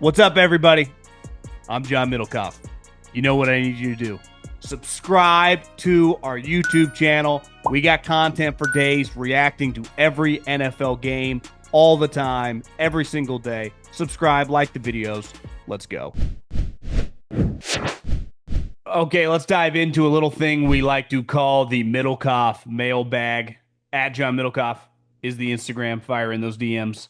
What's up, everybody? I'm John Middlekauff. You know what I need you to do. Subscribe to our YouTube channel. We got content for days reacting to every NFL game all the time, every single day. Subscribe, like the videos. Let's go. Okay, let's dive into a little thing we like to call the Middlekauff Mailbag. At John Middlekauff is the Instagram. Fire in those DMs.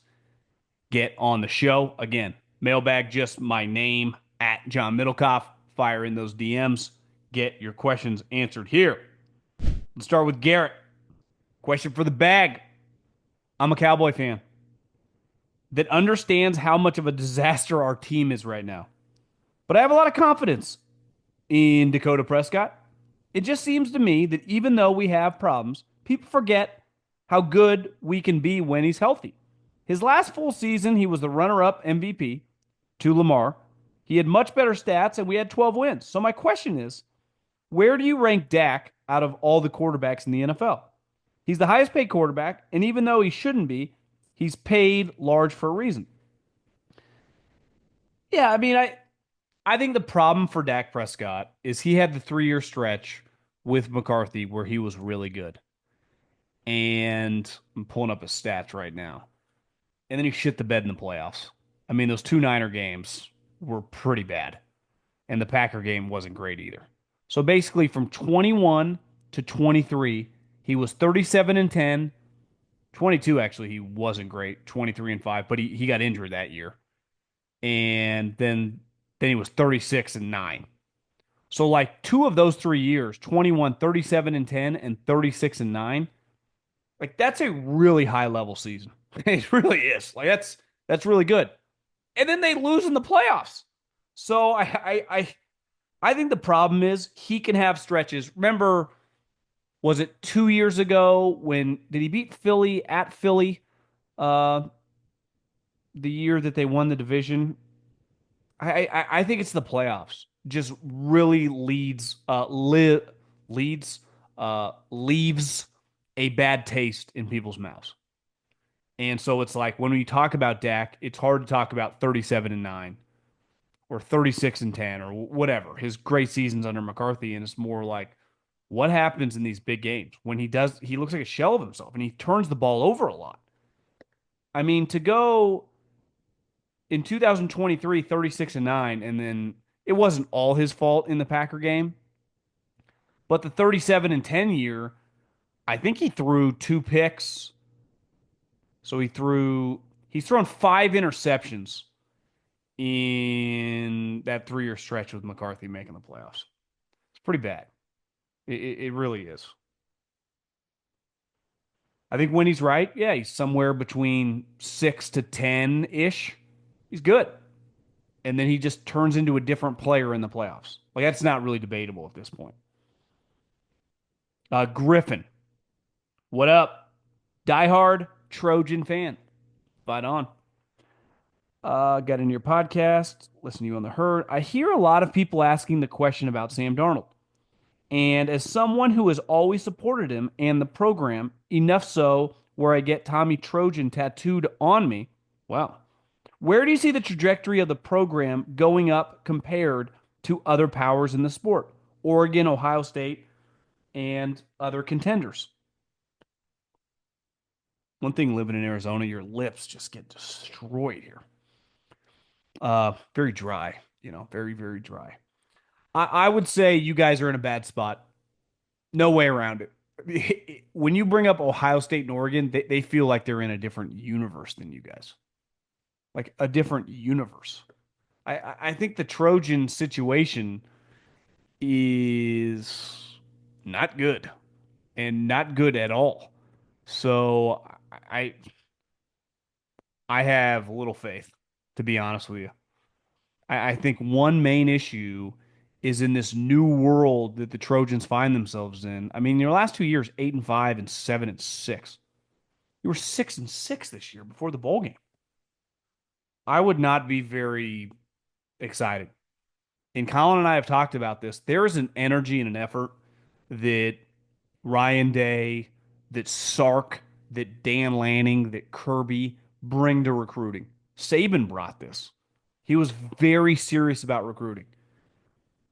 Get on the show. Again, mailbag, just my name, at John Middlekauff. Fire in those DMs. Get your questions answered here. Let's start with Garrett. Question for the bag. I'm a Cowboy fan that understands how much of a disaster our team is right now. But I have a lot of confidence in Dak Presscott. It just seems to me that even though we have problems, people forget how good we can be when he's healthy. His last full season, he was the runner-up MVP to Lamar. He had much better stats, and we had 12 wins. So my question is, where do you rank Dak out of all the quarterbacks in the NFL? He's the highest paid quarterback, and even though he shouldn't be, he's paid large for a reason. Yeah, I think the problem for Dak Prescott is he had the 3-year stretch with McCarthy where he was really good. And I'm pulling up his stats right now. And then he shit the bed in the playoffs. I mean, those two Niner games were pretty bad. And the Packer game wasn't great either. So basically, from 21 to 23, he was 37 and 10. 22, actually, he wasn't great. 23 and 5, but he got injured that year. And then he was 36 and 9. So, like, two of those 3 years, 21, 37 and 10, and 36 and 9, like, that's a really high level season. It really is. Like, that's really good. And then they lose in the playoffs. So I think the problem is he can have stretches. Remember, was it 2 years ago when did he beat Philly at Philly? Uh, the year that they won the division. I think it's the playoffs. Just really leaves a bad taste in people's mouths. And so it's like when we talk about Dak, it's hard to talk about 37 and 9 or 36 and 10 or whatever. His great seasons under McCarthy, and it's more like what happens in these big games when he looks like a shell of himself and he turns the ball over a lot. I mean, to go in 2023 36 and 9, and then it wasn't all his fault in the Packer game, but the 37 and 10 year, I think he threw two picks. So he's thrown 5 interceptions in that 3-year stretch with McCarthy making the playoffs. It's pretty bad. It really is. I think when he's right, yeah, he's somewhere between 6 to 10 ish. He's good. And then he just turns into a different player in the playoffs. Like, that's not really debatable at this point. Griffin, what up? Diehard Trojan fan. Fight on. Got in your podcast, listen to you on the herd. I hear a lot of people asking the question about Sam Darnold. And as someone who has always supported him and the program, enough so where I get Tommy Trojan tattooed on me, wow. Where do you see the trajectory of the program going up compared to other powers in the sport? Oregon, Ohio State, and other contenders. One thing living in Arizona, your lips just get destroyed here. Very dry, very, very dry. I would say you guys are in a bad spot. No way around it. When you bring up Ohio State and Oregon, they feel like they're in a different universe than you guys. Like a different universe. I think the Trojan situation is not good and not good at all. So I I have little faith, to be honest with you. I think one main issue is in this new world that the Trojans find themselves in. I mean, your last 2 years, 8 and 5 and 7 and 6. You were 6 and 6 this year before the bowl game. I would not be very excited. And Colin and I have talked about this. There is an energy and an effort that Ryan Day, that Sark, that Dan Lanning, that Kirby bring to recruiting. Saban brought this. He was very serious about recruiting.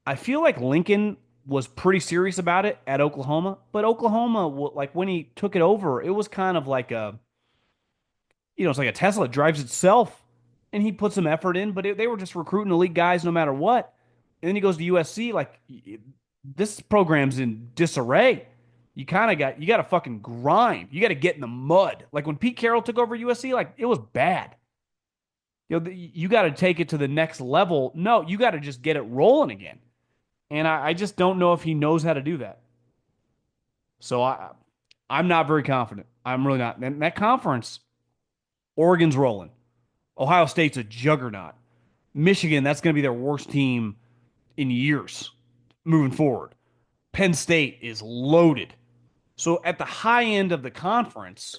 I feel like Lincoln was pretty serious about it at Oklahoma, but Oklahoma, like when he took it over, it was kind of like it's like a Tesla, it drives itself, and he put some effort in, but they were just recruiting elite guys no matter what. And then he goes to USC, like this program's in disarray. You got to fucking grind. You got to get in the mud. Like when Pete Carroll took over USC, like it was bad. You got to take it to the next level. No, you got to just get it rolling again. And I just don't know if he knows how to do that. So I'm not very confident. I'm really not. And that conference, Oregon's rolling. Ohio State's a juggernaut. Michigan, that's going to be their worst team in years moving forward. Penn State is loaded. So at the high end of the conference,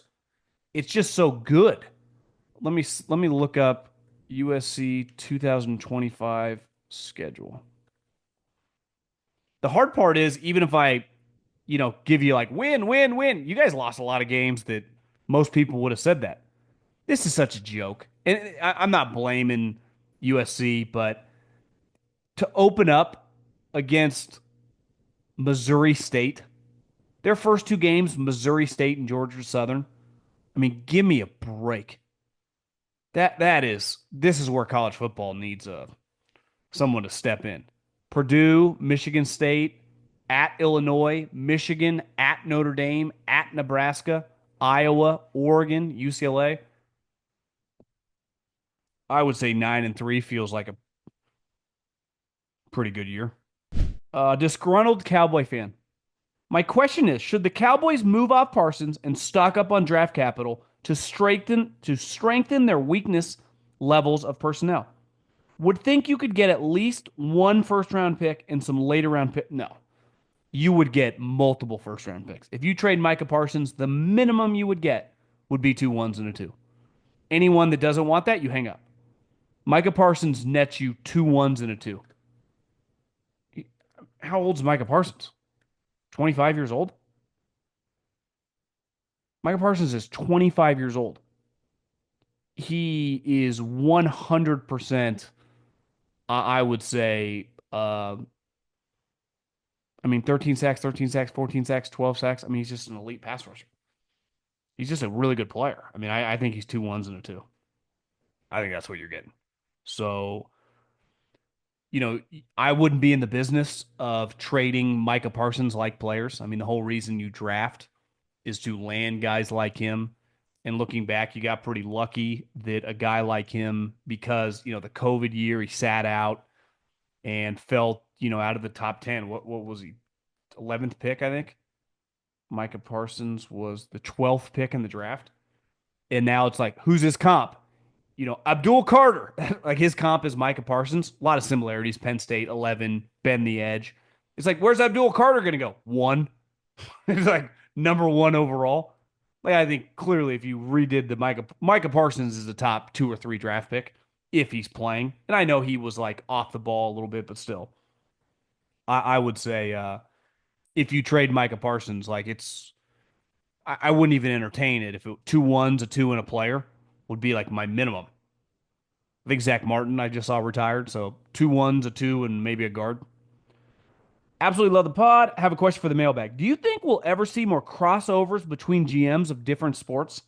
it's just so good. Let me look up USC 2025 schedule. The hard part is even if I, give you like win, win, win, you guys lost a lot of games that most people would have said that. This is such a joke. And I'm not blaming USC, but to open up against Missouri State, their first two games, Missouri State and Georgia Southern. I mean, give me a break. This is where college football needs someone to step in. Purdue, Michigan State, at Illinois, Michigan, at Notre Dame, at Nebraska, Iowa, Oregon, UCLA. I would say 9-3 feels like a pretty good year. Disgruntled Cowboy fan. My question is, should the Cowboys move off Parsons and stock up on draft capital to strengthen their weakness levels of personnel? Would think you could get at least one first round pick and some later round pick. No. You would get multiple first round picks. If you trade Micah Parsons, the minimum you would get would be two ones and a two. Anyone that doesn't want that, you hang up. Micah Parsons nets you two ones and a two. How old is Micah Parsons? 25 years old? Micah Parsons is 25 years old. He is 100%, I would say, 13 sacks, 13 sacks, 14 sacks, 12 sacks. I mean, he's just an elite pass rusher. He's just a really good player. I mean, I think he's two ones and a two. I think that's what you're getting. So, I wouldn't be in the business of trading Micah Parsons like players. I mean, the whole reason you draft is to land guys like him. And looking back, you got pretty lucky that a guy like him, because, the COVID year, he sat out and fell, out of the top 10. What was he? 11th pick, I think. Micah Parsons was the 12th pick in the draft. And now it's like, who's his comp? Abdul Carter. Like his comp is Micah Parsons. A lot of similarities. Penn State, 11, bend the edge. It's like, where's Abdul Carter going to go? One. It's like number one overall. Like I think clearly if you redid the Micah Parsons is the top two or three draft pick if he's playing. And I know he was like off the ball a little bit, but still. I would say if you trade Micah Parsons, like I wouldn't even entertain it if two ones, a two, and a player would be like my minimum. I think Zach Martin I just saw retired, so two ones, a two, and maybe a guard. Absolutely love the pod. Have a question for the mailbag. Do you think we'll ever see more crossovers between GMs of different sports?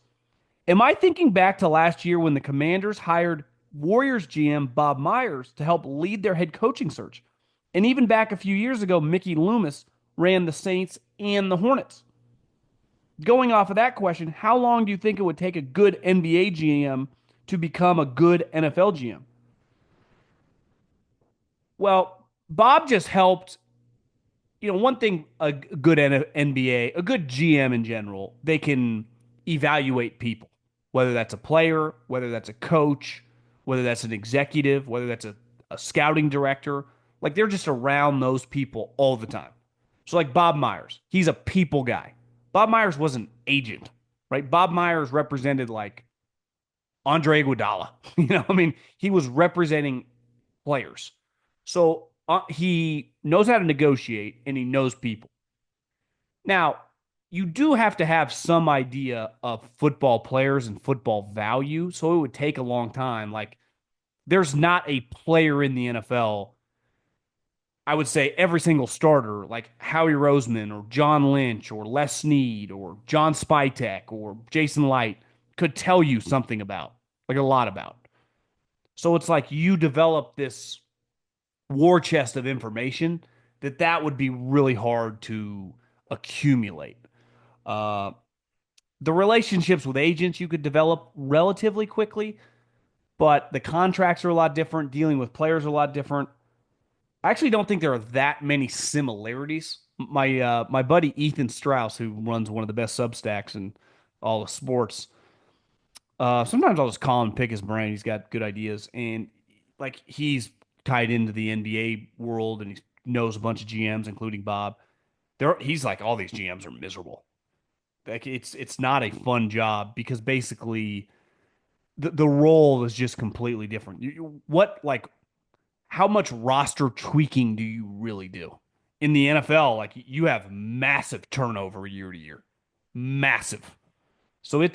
Am I thinking back to last year when the Commanders hired Warriors GM Bob Myers to help lead their head coaching search? And even back a few years ago, Mickey Loomis ran the Saints and the Hornets. Going off of that question, how long do you think it would take a good NBA GM to become a good NFL GM? Well, Bob just helped. One thing a good NBA, a good GM in general, they can evaluate people, whether that's a player, whether that's a coach, whether that's an executive, whether that's a scouting director. Like they're just around those people all the time. So, like Bob Myers, he's a people guy. Bob Myers was an agent, right? Bob Myers represented like Andre Iguodala. I mean, he was representing players. So he knows how to negotiate and he knows people. Now, you do have to have some idea of football players and football value. So it would take a long time. Like there's not a player in the NFL, I would say every single starter, like Howie Roseman or John Lynch or Les Snead or John Spytek or Jason Light, could tell you something about, like a lot about. So it's like you develop this war chest of information that would be really hard to accumulate. Uh, the relationships with agents you could develop relatively quickly, but the contracts are a lot different. Dealing with players are a lot different. I actually don't think there are that many similarities. My buddy Ethan Strauss, who runs one of the best Substacks in all of sports, sometimes I'll just call him, pick his brain. He's got good ideas, and like he's tied into the NBA world, and he knows a bunch of GMs, including Bob. He's like, all these GMs are miserable. Like it's not a fun job because basically the role is just completely different. What like how much roster tweaking do you really do? In the NFL, like you have massive turnover year to year. Massive. So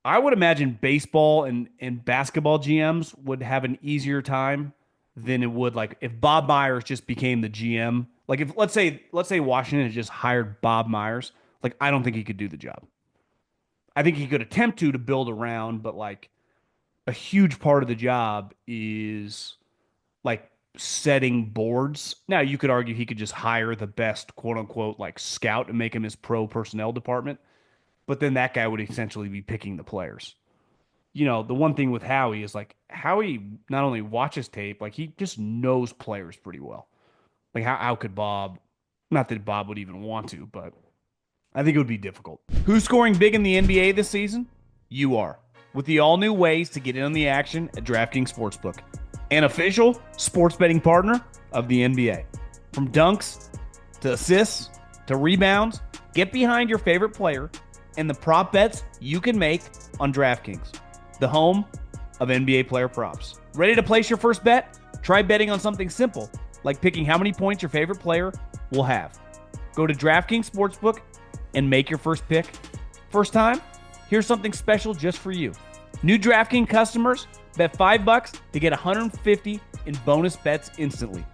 I would imagine baseball and basketball GMs would have an easier time than it would like if Bob Myers just became the GM. Like if let's say Washington had just hired Bob Myers, like I don't think he could do the job. I think he could attempt to build around, but like a huge part of the job is like setting boards. Now you could argue he could just hire the best quote unquote like scout and make him his pro personnel department, but then that guy would essentially be picking the players. The one thing with Howie is like Howie not only watches tape, like he just knows players pretty well. Like how could Bob? Not that Bob would even want to, but I think it would be difficult. Who's scoring big in the NBA this season? You are. With the all new ways to get in on the action at DraftKings Sportsbook, an official sports betting partner of the NBA. From dunks to assists to rebounds, get behind your favorite player and the prop bets you can make on DraftKings, the home of NBA player props. Ready to place your first bet? Try betting on something simple, like picking how many points your favorite player will have. Go to DraftKings Sportsbook and make your first pick. First time? Here's something special just for you. New DraftKings customers bet $5 to get $150 in bonus bets instantly.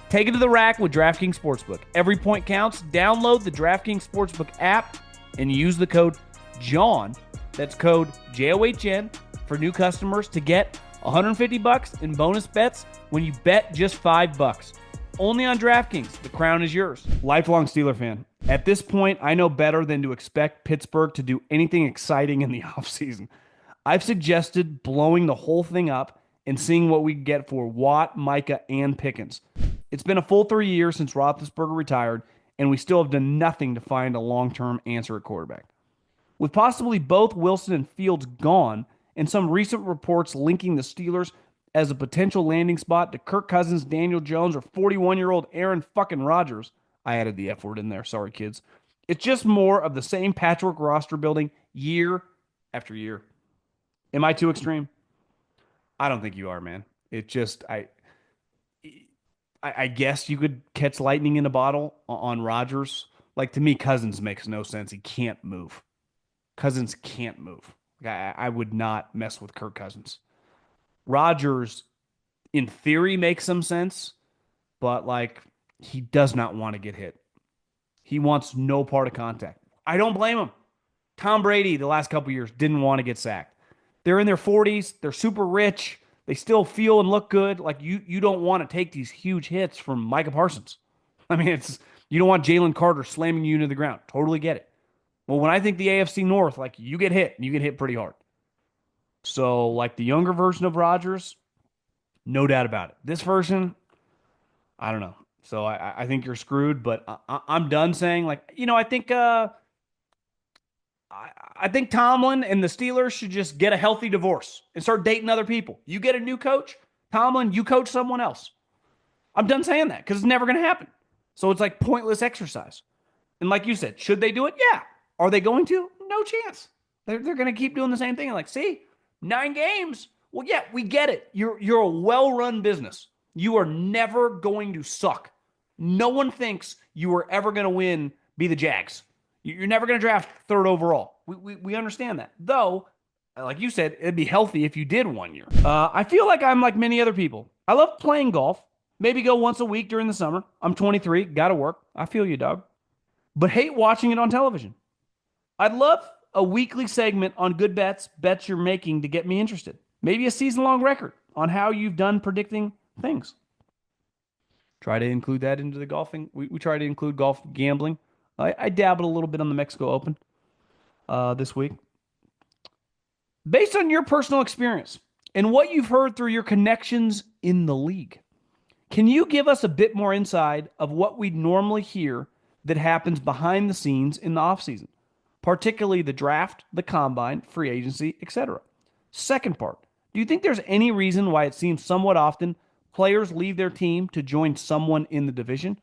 Take it to the rack with DraftKings Sportsbook. Every point counts. Download the DraftKings Sportsbook app and use the code JOHN, that's code JOHN, for new customers to get $150 in bonus bets when you bet just $5. Only on DraftKings. The crown is yours. Lifelong Steeler fan. At this point, I know better than to expect Pittsburgh to do anything exciting in the offseason. I've suggested blowing the whole thing up and seeing what we get for Watt, Micah, and Pickens. It's been a full 3 years since Roethlisberger retired, and we still have done nothing to find a long-term answer at quarterback. With possibly both Wilson and Fields gone, and some recent reports linking the Steelers as a potential landing spot to Kirk Cousins, Daniel Jones, or 41-year-old Aaron fucking Rodgers. I added the F word in there. Sorry, kids. It's just more of the same patchwork roster building year after year. Am I too extreme? I don't think you are, man. It just I guess you could catch lightning in a bottle on Rodgers. Like to me, Cousins makes no sense. He can't move. Cousins can't move. I would not mess with Kirk Cousins. Rodgers, in theory, makes some sense, but like he does not want to get hit. He wants no part of contact. I don't blame him. Tom Brady, the last couple years, didn't want to get sacked. They're in their 40s. They're super rich. They still feel and look good. Like you don't want to take these huge hits from Micah Parsons. I mean, you don't want Jalen Carter slamming you into the ground. Totally get it. Well, when I think the AFC North, like you get hit, and you get hit pretty hard. So, like the younger version of Rodgers, no doubt about it. This version, I don't know. So I think you're screwed. But I'm done saying like I think Tomlin and the Steelers should just get a healthy divorce and start dating other people. You get a new coach, Tomlin, you coach someone else. I'm done saying that because it's never going to happen. So it's like pointless exercise. And like you said, should they do it? Yeah. Are they going to? No chance. They're going to keep doing the same thing. Like, see, 9 games. Well, yeah, we get it. You're a well-run business. You are never going to suck. No one thinks you are ever going to win, be the Jags. You're never going to draft 3rd overall. We understand that. Though, Like you said, it'd be healthy if you did 1 year. I feel like I'm like many other people. I love playing golf. Maybe go once a week during the summer. I'm 23, gotta work. I feel you, dog. But hate watching it on television. I'd love a weekly segment on good bets, bets you're making to get me interested. Maybe a season long record on how you've done predicting things. Try to include that into the golfing. We try to include golf gambling. I dabbled a little bit on the Mexico Open this week. Based on your personal experience and what you've heard through your connections in the league, can you give us a bit more insight of what we normally hear that happens behind the scenes in the offseason, particularly the draft, the combine, free agency, etc.? Second part, do you think there's any reason why it seems somewhat often players leave their team to join someone in the division?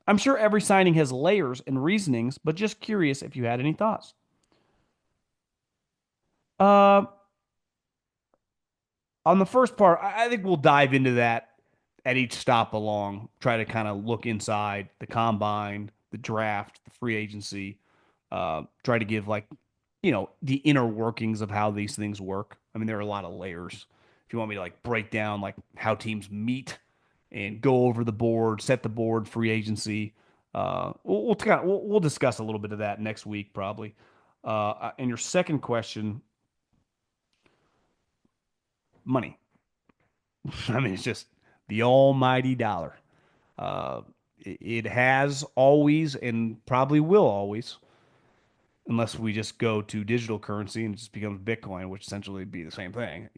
I'm sure every signing has layers and reasonings, but just curious if you had any thoughts. Uh, on the first part, I think we'll dive into that at each stop along, try to kind of look inside the combine, the draft, the free agency, try to give like, the inner workings of how these things work. I mean, there are a lot of layers. If you want me to like break down like how teams meet and go over the board, set the board, free agency, we'll discuss a little bit of that next week probably. And your second question, money. I mean, it's just the almighty dollar. Uh, it has always and probably will always, unless we just go to digital currency and it just becomes Bitcoin, which essentially would be the same thing.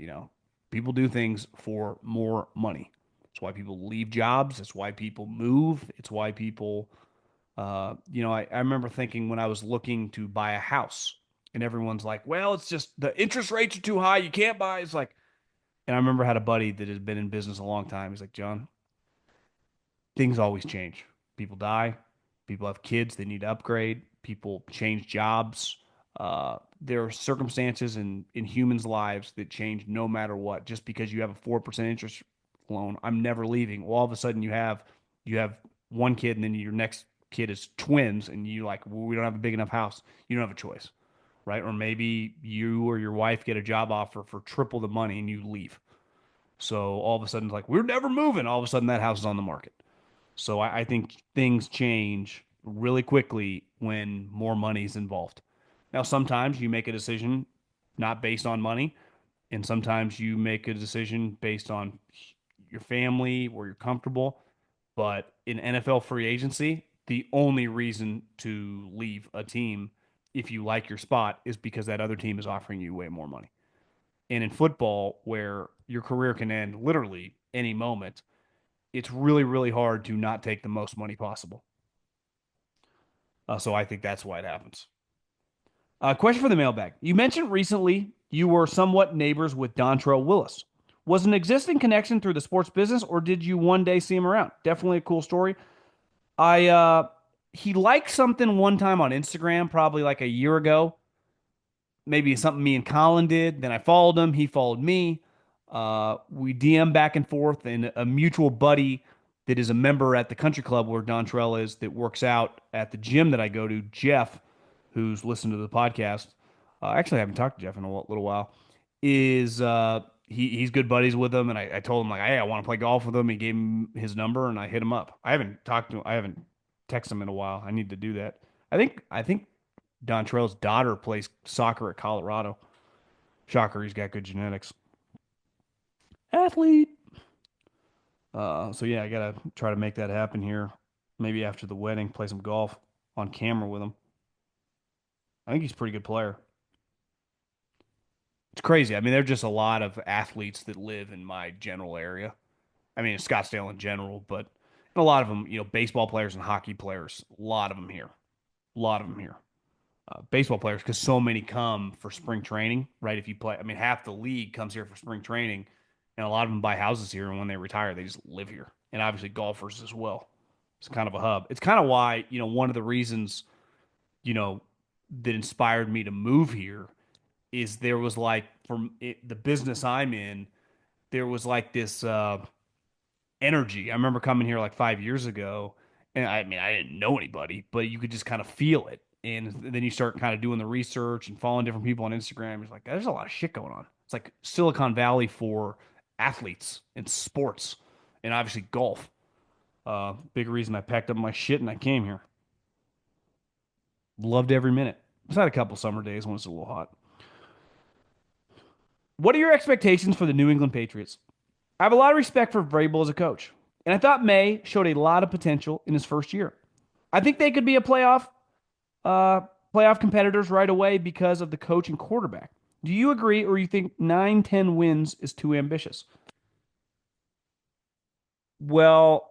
People do things for more money. It's why people leave jobs. It's why people move. It's why people, I remember thinking when I was looking to buy a house and everyone's like, well, it's just the interest rates are too high. You can't buy. It's like, and I remember I had a buddy that had been in business a long time. He's like, John, things always change. People die, people have kids, they need to upgrade, people change jobs. There are circumstances in humans' lives that change no matter what. Just because you have a 4% interest loan, I'm never leaving. Well, all of a sudden you have one kid and then your next kid is twins and you like, well, we don't have a big enough house. You don't have a choice, right? Or maybe you or your wife get a job offer for triple the money and you leave. So all of a sudden, it's like, we're never moving. All of a sudden, that house is on the market. So I think things change really quickly when more money is involved. Now, sometimes you make a decision not based on money, and sometimes you make a decision based on your family, where you're comfortable. But in NFL free agency, the only reason to leave a team if you like your spot is because that other team is offering you way more money. And in football, where your career can end literally any moment, it's really, really hard to not take the most money possible. So I think that's why it happens. Question for the mailbag. You mentioned recently you were somewhat neighbors with Dontrell Willis. Was an existing connection through the sports business, or did you one day see him around? Definitely a cool story. I He liked something one time on Instagram, probably like a year ago, maybe something me and Colin did. Then I followed him. He followed me. We DM back and forth, and a mutual buddy that is a member at the country club where Dontrell is, that works out at the gym that I go to, Jeff, who's listened to the podcast. Actually, I haven't talked to Jeff in a little while. Is he's good buddies with him, and I told him like, hey, I want to play golf with him. He gave him his number, and I hit him up. I haven't texted him in a while. I need to do that. I think Dontrell's daughter plays soccer at Colorado. Shocker, he's got good genetics. Athlete. So yeah, I gotta try to make that happen here. Maybe after the wedding, play some golf on camera with him. I think he's a pretty good player. It's crazy. I mean, there are just a lot of athletes that live in my general area. I mean, in Scottsdale in general, but a lot of them, baseball players and hockey players. A lot of them here. A lot of them here. Baseball players, because so many come for spring training, right? If you play, I mean, half the league comes here for spring training, and a lot of them buy houses here, and when they retire, they just live here. And obviously, golfers as well. It's kind of a hub. It's kind of why, one of the reasons, you know, that inspired me to move here is there was like, from the business I'm in, there was like this energy. I remember coming here like 5 years ago, and I mean, I didn't know anybody, but you could just kind of feel it. And then you start kind of doing the research and following different people on Instagram. It's like, there's a lot of shit going on. It's like Silicon Valley for athletes and sports and obviously golf. Big reason I packed up my shit and I came here. Loved every minute. I've had a couple summer days when it's a little hot. What are your expectations for the New England Patriots? I have a lot of respect for Vrabel as a coach, and I thought May showed a lot of potential in his first year. I think they could be a uh, playoff competitors right away because of the coach and quarterback. Do you agree, or you think 9, 10 wins is too ambitious? Well,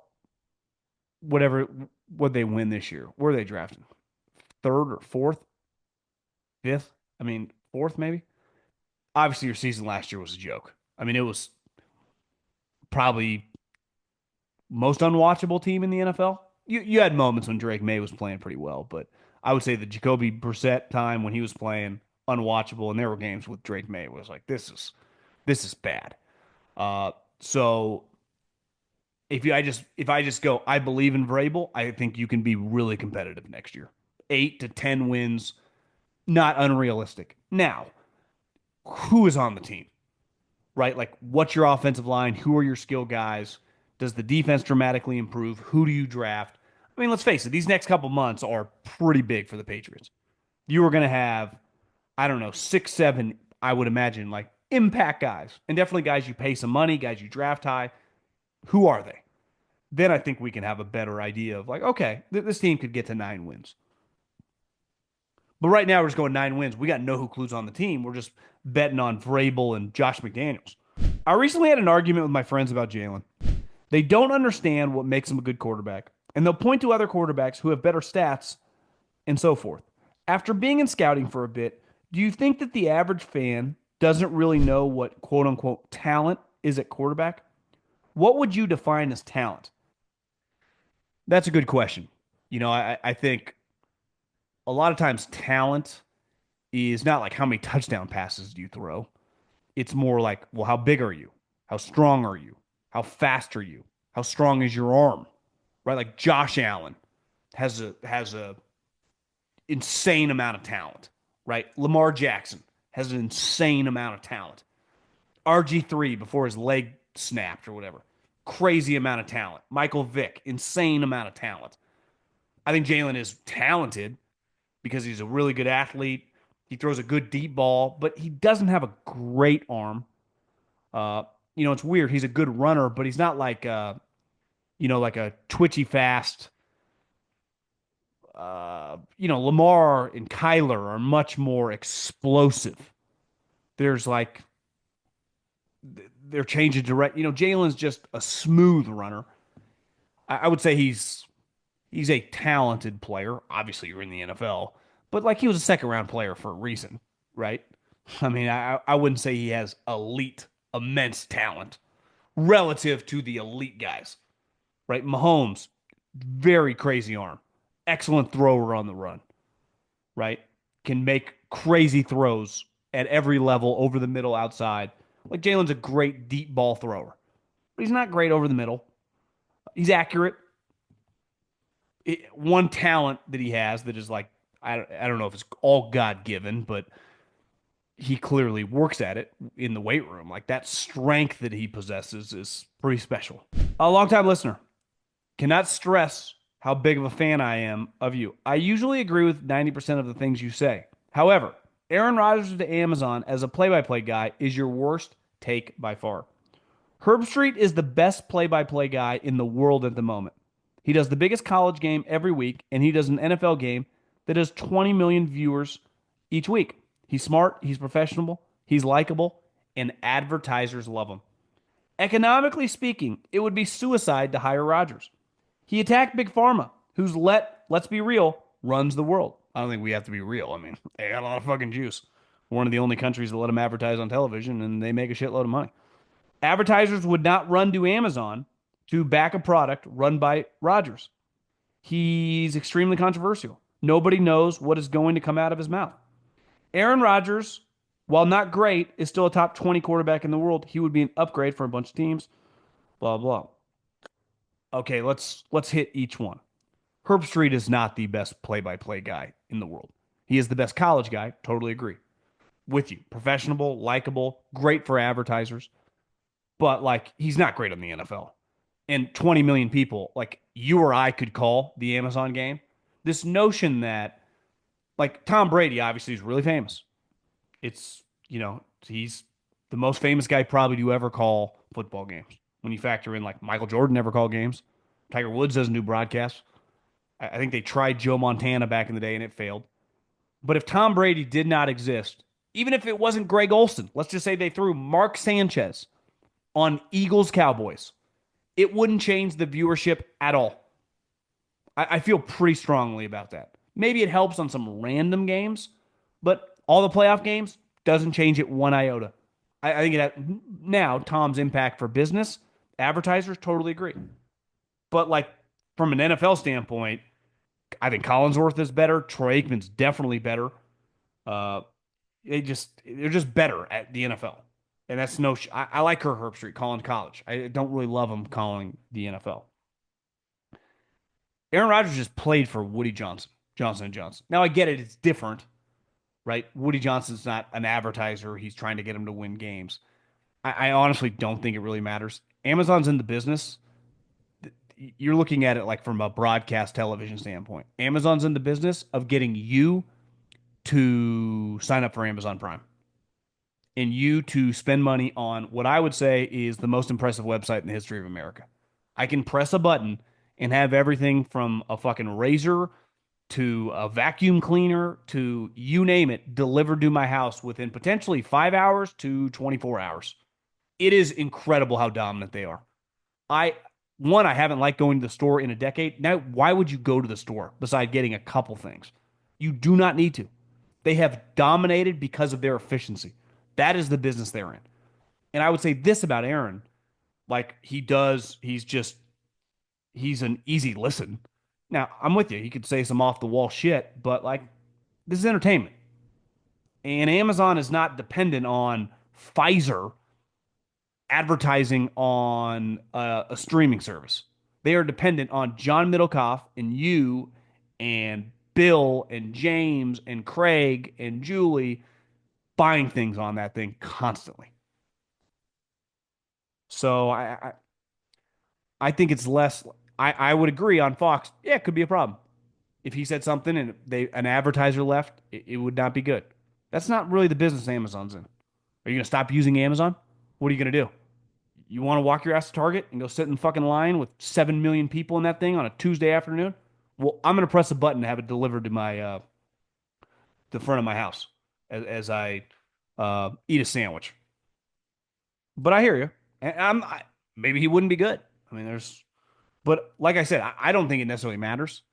whatever what they win this year, where are they drafting? Third or fourth, fifth? I mean, fourth maybe. Obviously, your season last year was a joke. I mean, it was probably most unwatchable team in the NFL. You had moments when Drake May was playing pretty well, but I would say the Jacoby Brissett time when he was playing unwatchable, and there were games with Drake May was like this is bad. Uh, so if I just go, I believe in Vrabel, I think you can be really competitive next year. 8 to 10 wins, not unrealistic. Now, who is on the team? Right? Like, what's your offensive line? Who are your skill guys? Does the defense dramatically improve? Who do you draft? I mean, let's face it, these next couple months are pretty big for the Patriots. You are going to have, I don't know, 6, 7, I would imagine, like impact guys, and definitely guys you pay some money, guys you draft high. Who are they? Then I think we can have a better idea of like, okay, this team could get to 9 wins. But right now we're just going 9 wins. We got no who clues on the team. We're just betting on Vrabel and Josh McDaniels. I recently had an argument with my friends about Jalen. They don't understand what makes him a good quarterback, and they'll point to other quarterbacks who have better stats and so forth. After being in scouting for a bit, do you think that the average fan doesn't really know what quote unquote talent is at quarterback? What would you define as talent? That's a good question. I think a lot of times talent is not like how many touchdown passes do you throw. It's more like, well, how big are you? How strong are you? How fast are you? How strong is your arm? Right? Like Josh Allen has a insane amount of talent, right? Lamar Jackson has an insane amount of talent. RG3 before his leg snapped or whatever. Crazy amount of talent. Michael Vick, insane amount of talent. I think Jalen is talented because he's a really good athlete. He throws a good deep ball, but he doesn't have a great arm. Uh, it's weird. He's a good runner, but he's not like like a twitchy fast. Lamar and Kyler are much more explosive. There's like they're changing direct. Jalen's just a smooth runner. I would say he's a talented player. Obviously, you're in the NFL, but like he was a second round player for a reason, right? I mean, I wouldn't say he has elite, immense talent relative to the elite guys, right? Mahomes, very crazy arm, excellent thrower on the run, right? Can make crazy throws at every level, over the middle, outside. Like Jalen's a great deep ball thrower, but he's not great over the middle. He's accurate. One talent that he has that is like, I don't know if it's all God given, but he clearly works at it in the weight room. Like that strength that he possesses is pretty special. A longtime listener. Cannot stress how big of a fan I am of you. I usually agree with 90% of the things you say. However, Aaron Rodgers to Amazon as a play-by-play guy is your worst take by far. Herb Street is the best play-by-play guy in the world at the moment. He does the biggest college game every week, and he does an NFL game that has 20 million viewers each week. He's smart, he's professional, he's likable, and advertisers love him. Economically speaking, it would be suicide to hire Rodgers. He attacked Big Pharma, who's let's be real, runs the world. I don't think we have to be real. I mean, they got a lot of fucking juice. We're one of the only countries that let them advertise on television, and they make a shitload of money. Advertisers would not run to Amazon to back a product run by Rodgers. He's extremely controversial. Nobody knows what is going to come out of his mouth. Aaron Rodgers, while not great, is still a top 20 quarterback in the world. He would be an upgrade for a bunch of teams. Blah blah. Okay, let's hit each one. Herb Street is not the best play-by-play guy in the world. He is the best college guy. Totally agree with you. Professional, likable, great for advertisers, but like he's not great on the NFL. And 20 million people, like you or I, could call the Amazon game. This notion that, like, Tom Brady obviously is really famous. It's, he's the most famous guy probably to ever call football games. When you factor in, like, Michael Jordan never called games, Tiger Woods doesn't do broadcasts. I think they tried Joe Montana back in the day and it failed. But if Tom Brady did not exist, even if it wasn't Greg Olson, let's just say they threw Mark Sanchez on Eagles Cowboys, it wouldn't change the viewership at all. I feel pretty strongly about that. Maybe it helps on some random games, but all the playoff games doesn't change it one iota. I think now Tom's impact for business, advertisers, totally agree. But like from an NFL standpoint, I think Collinsworth is better. Troy Aikman's definitely better. Uh, they're just better at the NFL, and that's no. I like Kirk Herbstreit calling college. I don't really love him calling the NFL. Aaron Rodgers just played for Woody Johnson, Johnson and Johnson. Now I get it; it's different, right? Woody Johnson's not an advertiser. He's trying to get him to win games. I honestly don't think it really matters. Amazon's in the business. You're looking at it like from a broadcast television standpoint. Amazon's in the business of getting you to sign up for Amazon Prime and you to spend money on what I would say is the most impressive website in the history of America. I can press a button and have everything from a fucking razor to a vacuum cleaner to you name it delivered to my house within potentially 5 hours to 24 hours. It is incredible how dominant they are. I I haven't liked going to the store in a decade. Now, why would you go to the store besides getting a couple things? You do not need to. They have dominated because of their efficiency. That is the business they're in. And I would say this about Aaron, like he's an easy listen. Now, I'm with you. He could say some off the wall shit, but like this is entertainment. And Amazon is not dependent on Pfizer advertising on a streaming service. They are dependent on John Middlekauff and you and Bill and James and Craig and Julie buying things on that thing constantly. So I think it's less. I would agree on Fox. Yeah, it could be a problem if he said something and an advertiser left. It would not be good. That's not really the business Amazon's in. Are you going to stop using Amazon? What are you going to do? You want to walk your ass to Target and go sit in fucking line with 7 million people in that thing on a Tuesday afternoon? Well, I'm going to press a button to have it delivered to my the front of my house as I eat a sandwich. But I hear you. And maybe he wouldn't be good. I mean, but like I said, I don't think it necessarily matters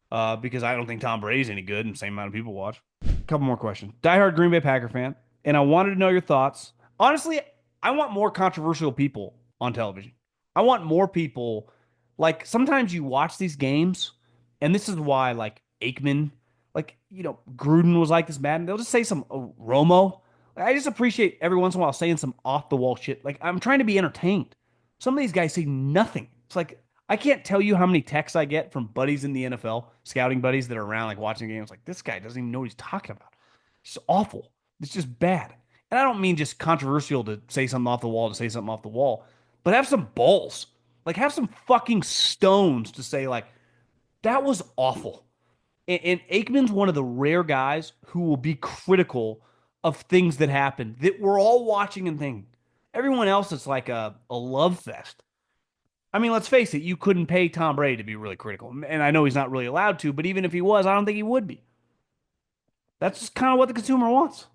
because I don't think Tom Brady's any good, and the same amount of people watch. Couple more questions. Diehard Green Bay Packer fan, and I wanted to know your thoughts. Honestly, I want more controversial people on television. I want more people. Like sometimes you watch these games, and this is why like Aikman, like Gruden was like this bad, and they'll just say some Romo. Like, I just appreciate every once in a while saying some off the wall shit. Like I'm trying to be entertained. Some of these guys say nothing. It's like I can't tell you how many texts I get from buddies in the NFL, scouting buddies that are around, like watching games. Like this guy doesn't even know what he's talking about. It's awful. It's just bad. And I don't mean just controversial to say something off the wall to say something off the wall, but have some balls. Like have some fucking stones to say like that was awful. And Aikman's one of the rare guys who will be critical of things that happen that we're all watching and thinking. Everyone else is like a love fest. I mean, let's face it, you couldn't pay Tom Brady to be really critical. And I know he's not really allowed to, but even if he was, I don't think he would be. That's just kind of what the consumer wants.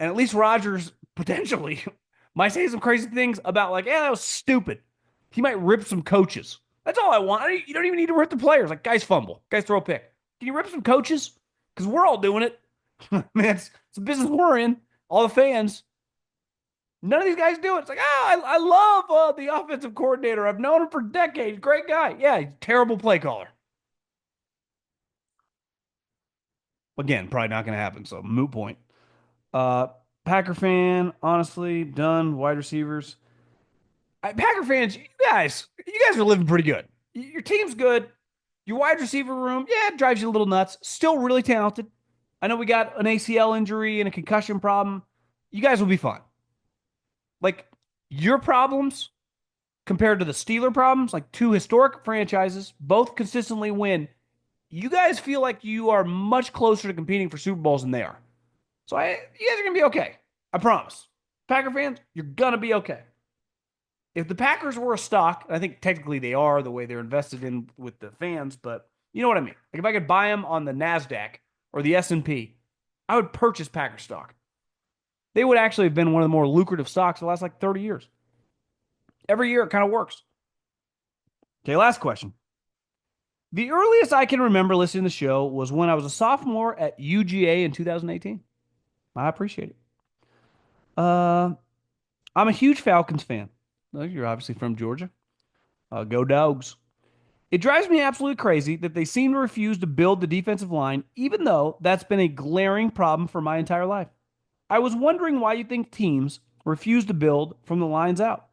And at least Rodgers potentially might say some crazy things about like, yeah, that was stupid. He might rip some coaches. That's all I want. You don't even need to rip the players. Like, guys fumble, guys throw a pick. Can you rip some coaches? Because we're all doing it. Man, it's a business we're in. All the fans. None of these guys do it. It's like, I love the offensive coordinator. I've known him for decades. Great guy. Yeah, he's a terrible play caller. Again, probably not going to happen. So, moot point. Uh, Packer fan, honestly, done. Wide receivers. Packer fans, you guys are living pretty good. Your team's good. Your wide receiver room, yeah, it drives you a little nuts. Still really talented. I know we got an ACL injury and a concussion problem. You guys will be fine. Like your problems compared to the Steeler problems, like two historic franchises, both consistently win. You guys feel like you are much closer to competing for Super Bowls than they are. You guys are gonna be okay. I promise. Packer fans, you're gonna be okay. If the Packers were a stock, I think technically they are the way they're invested in with the fans, but you know what I mean. Like if I could buy them on the Nasdaq or the S&P, I would purchase Packer stock. They would actually have been one of the more lucrative stocks the last like 30 years. Every year it kind of works. Okay, last question. The earliest I can remember listening to the show was when I was a sophomore at UGA in 2018. I appreciate it. I'm a huge Falcons fan. Well, you're obviously from Georgia. Go Dogs. It drives me absolutely crazy that they seem to refuse to build the defensive line, even though that's been a glaring problem for my entire life. I was wondering why you think teams refuse to build from the lines out.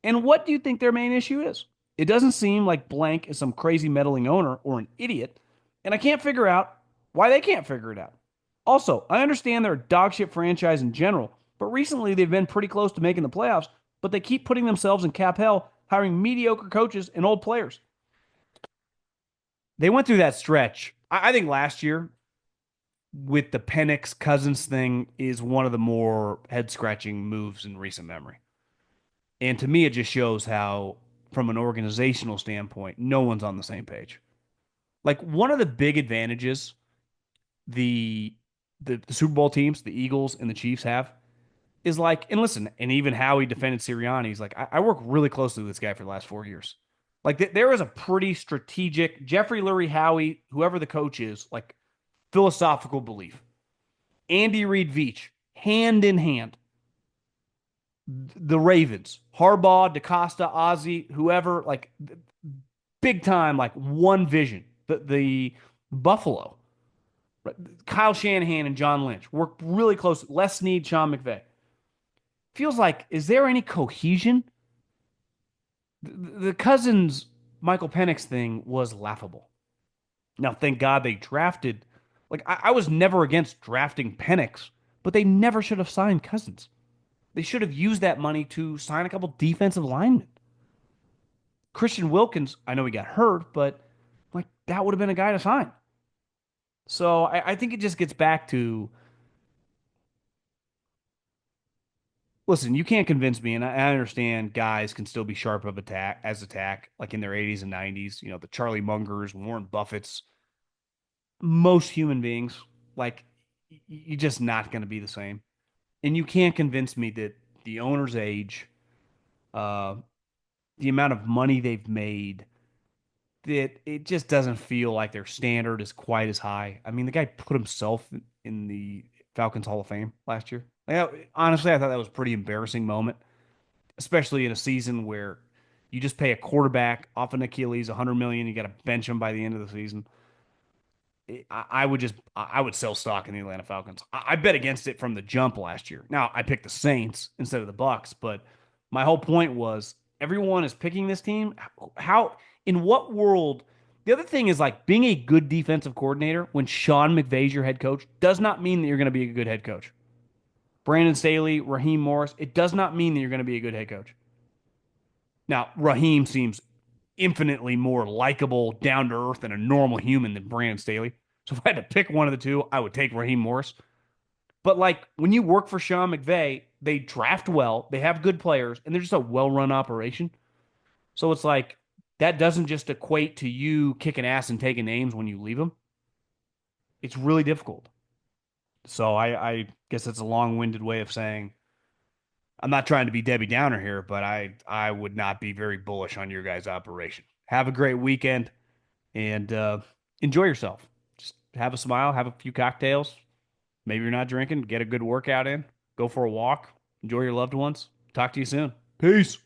And what do you think their main issue is? It doesn't seem like blank is some crazy meddling owner or an idiot, and I can't figure out why they can't figure it out. Also, I understand they're a dogshit franchise in general, but recently they've been pretty close to making the playoffs, but they keep putting themselves in cap hell, hiring mediocre coaches and old players. They went through that stretch. I think last year with the Penix Cousins thing is one of the more head scratching moves in recent memory. And to me, it just shows how, from an organizational standpoint, no one's on the same page. Like one of the big advantages the the Super Bowl teams, the Eagles and the Chiefs have is like, and listen, and even how he defended Sirianni, he's like, I work really closely with this guy for the last 4 years. Like there is a pretty strategic Jeffrey Lurie, Howie, whoever the coach is, like philosophical belief. Andy Reid, Veach, hand in hand. The Ravens, Harbaugh, DaCosta, Ozzie, whoever, like big time, like one vision. The Buffalo, right? Kyle Shanahan and John Lynch work really close. Les Snead, Sean McVay. Feels like, is there any cohesion? The Cousins Michael Penix thing was laughable. Now, thank God they drafted. Like I was never against drafting Penix, but they never should have signed Cousins. They should have used that money to sign a couple defensive linemen. Christian Wilkins, I know he got hurt, but like that would have been a guy to sign. So I think it just gets back to, listen, you can't convince me, and I understand guys can still be sharp of attack, like in their 80s and 90s. You know, the Charlie Mungers, Warren Buffetts, most human beings, like you're just not going to be the same. And you can't convince me that the owner's age, uh, the amount of money they've made, that it just doesn't feel like their standard is quite as high. I mean, the guy put himself in the Falcons Hall of Fame last year. Like, honestly, I thought that was a pretty embarrassing moment, especially in a season where you just pay a quarterback off an Achilles 100 million, you got to bench him by the end of the season. I would sell stock in the Atlanta Falcons. I bet against it from the jump last year. Now I picked the Saints instead of the Bucks, but my whole point was everyone is picking this team. How, in what world? The other thing is like being a good defensive coordinator when Sean McVay's your head coach does not mean that you're going to be a good head coach. Brandon Staley, Raheem Morris, it does not mean that you're going to be a good head coach. Now, Raheem seems infinitely more likable, down to earth, and a normal human than Brandon Staley. So if I had to pick one of the two, I would take Raheem Morris. But like when you work for Sean McVay, they draft well, they have good players, and they're just a well-run operation. So it's like that doesn't just equate to you kicking ass and taking names when you leave them. It's really difficult. So I guess that's a long-winded way of saying I'm not trying to be Debbie Downer here, but I would not be very bullish on your guys' operation. Have a great weekend and enjoy yourself. Just have a smile, have a few cocktails. Maybe you're not drinking, get a good workout in, go for a walk, enjoy your loved ones. Talk to you soon. Peace.